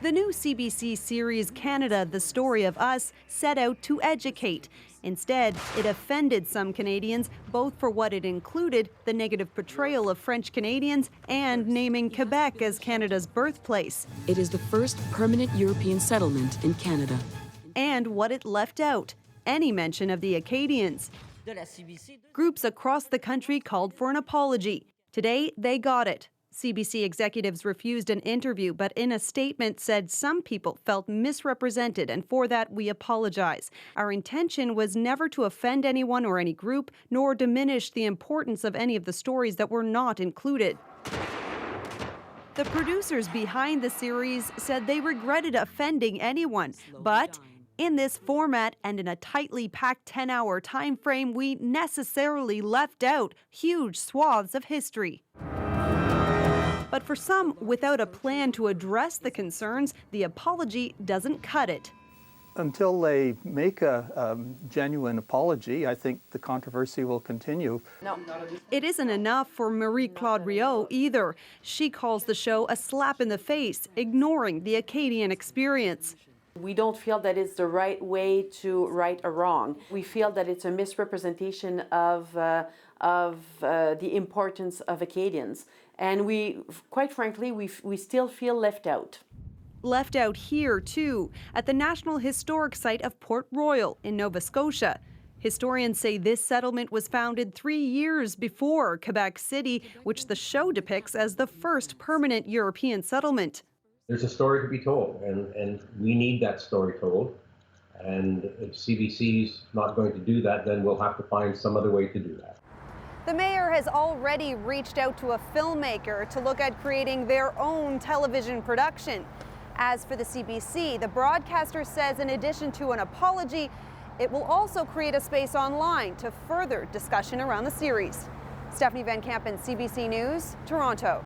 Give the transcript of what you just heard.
The new CBC series Canada, The Story of Us set out to educate. Instead, it offended some Canadians, both for what it included, the negative portrayal of French Canadians, and naming Quebec as Canada's birthplace. It is the first permanent European settlement in Canada. And what it left out, any mention of the Acadians. Groups across the country called for an apology. Today, they got it. CBC executives refused an interview, but in a statement said some people felt misrepresented, and for that we apologize. Our intention was never to offend anyone or any group, nor diminish the importance of any of the stories that were not included. The producers behind the series said they regretted offending anyone, but in this format and in a tightly packed 10-hour time frame, we necessarily left out huge swaths of history. But for some, without a plan to address the concerns, the apology doesn't cut it. Until they make a genuine apology, I think the controversy will continue. No. It isn't enough for Marie-Claude Riot either. She calls the show a slap in the face, ignoring the Acadian experience. We don't feel that it's the right way to right a wrong. We feel that it's a misrepresentation of the importance of Acadians. And we, quite frankly, we still feel left out. Left out here, too, at the National Historic Site of Port Royal in Nova Scotia. Historians say this settlement was founded 3 years before Quebec City, which the show depicts as the first permanent European settlement. There's a story to be told, and we need that story told. And if CBC's not going to do that, then we'll have to find some other way to do that. The mayor has already reached out to a filmmaker to look at creating their own television production. As for the CBC, the broadcaster says in addition to an apology, it will also create a space online to further discussion around the series. Stephanie Van Kampen, CBC News, Toronto.